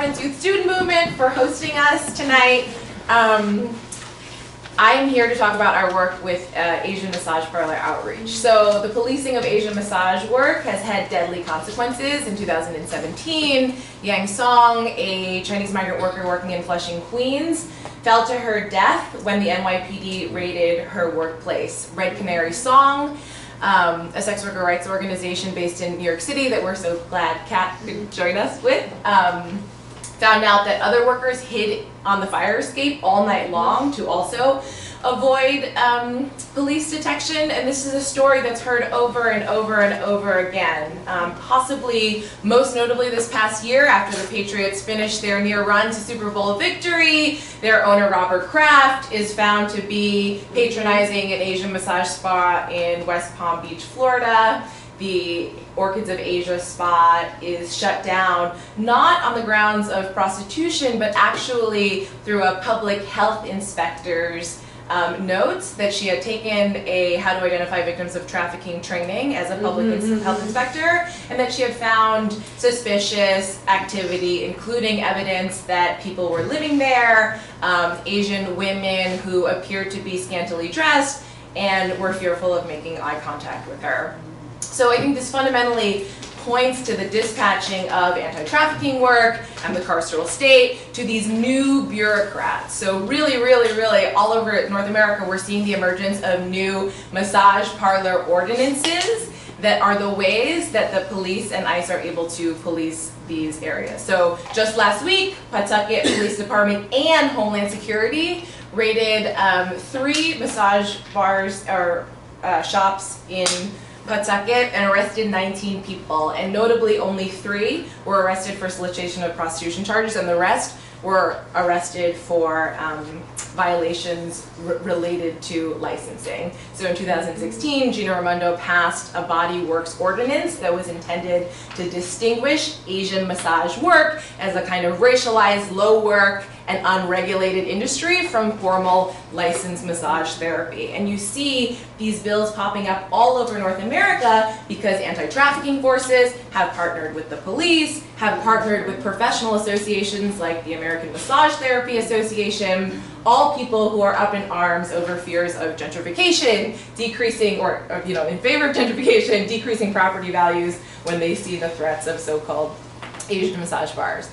Providence Youth Student Movement for hosting us tonight. I am here to talk about our work with Asian massage parlor outreach. So the policing of Asian massage work has had deadly consequences. In 2017, Yang Song, a Chinese migrant worker working in Flushing, Queens, fell to her death when the NYPD raided her workplace. Red Canary Song, a sex worker rights organization based in New York City that we're so glad Kat could join us with, found out that other workers hid on the fire escape all night long to also avoid police detection. And this is a story that's heard over and over and over again. Possibly most notably this past year after the Patriots finished their near run to Super Bowl victory, their owner Robert Kraft is found to be patronizing an Asian massage spa in West Palm Beach, Florida. The Orchids of Asia spa is shut down, not on the grounds of prostitution, but actually through a public health inspector's notes that she had taken a how to identify victims of trafficking training as a public health inspector, and that she had found suspicious activity, including evidence that people were living there, Asian women who appeared to be scantily dressed and were fearful of making eye contact with her. So I think this fundamentally points to the dispatching of anti-trafficking work and the carceral state to these new bureaucrats. So really, all over North America, we're seeing the emergence of new massage parlor ordinances that are the ways that the police and ICE are able to police these areas. So just last week, Pawtucket Police Department and Homeland Security raided 3 massage bars or shops in Pawtucket and arrested 19 people, and notably only 3 were arrested for solicitation of prostitution charges, and the rest were arrested for violations related to licensing. So in 2016, Gina Raimondo passed a body works ordinance that was intended to distinguish Asian massage work as a kind of racialized, low work, and unregulated industry from formal licensed massage therapy. And you see these bills popping up all over North America because anti-trafficking forces have partnered with the police, have partnered with professional associations like the American Massage Therapy Association, all people who are up in arms over fears of gentrification, decreasing, or in favor of gentrification, decreasing property values when they see the threats of so-called Asian massage bars.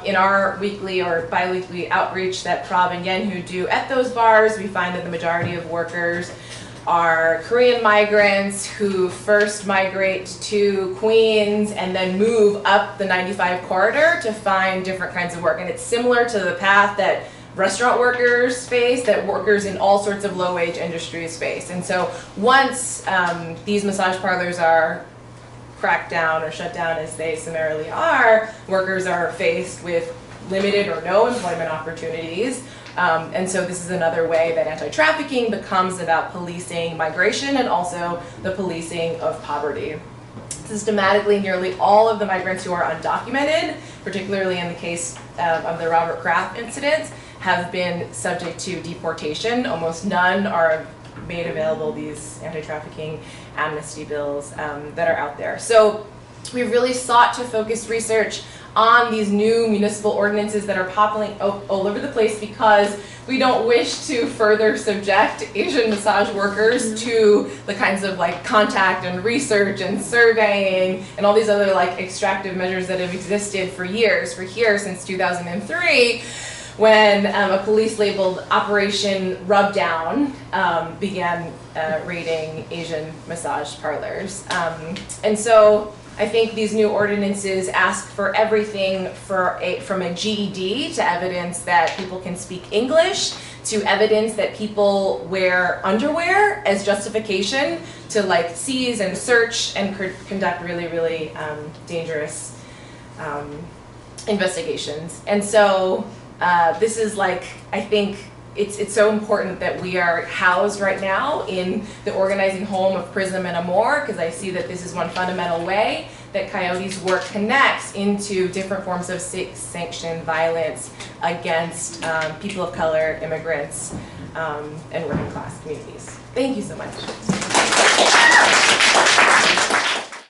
In our weekly or bi-weekly outreach that Prov and Yenhu do at those bars, we find that the majority of workers are Korean migrants who first migrate to Queens and then move up the 95 corridor to find different kinds of work. And it's similar to the path that restaurant workers face, that workers in all sorts of low-wage industries face. And so once these massage parlors are cracked down or shut down, as they summarily are, workers are faced with limited or no employment opportunities. And so this is another way that anti-trafficking becomes about policing migration and also the policing of poverty. Systematically, nearly all of the migrants who are undocumented, particularly in the case of the Robert Kraft incidents, have been subject to deportation. Almost none are made available, these anti-trafficking amnesty bills that are out there. So we've really sought to focus research on these new municipal ordinances that are popping all over the place because we don't wish to further subject Asian massage workers to the kinds of contact and research and surveying and all these other extractive measures that have existed for years, since 2003. When a police-labeled Operation Rubdown began raiding Asian massage parlors. And so I think these new ordinances ask for everything from a GED to evidence that people can speak English, to evidence that people wear underwear as justification to seize and search and conduct really dangerous investigations. And so this is I think it's so important that we are housed right now in the organizing home of PRISM and Amor, because I see that this is one fundamental way that Coyote's work connects into different forms of state-sanctioned violence against people of color, immigrants, and working class communities. Thank you so much.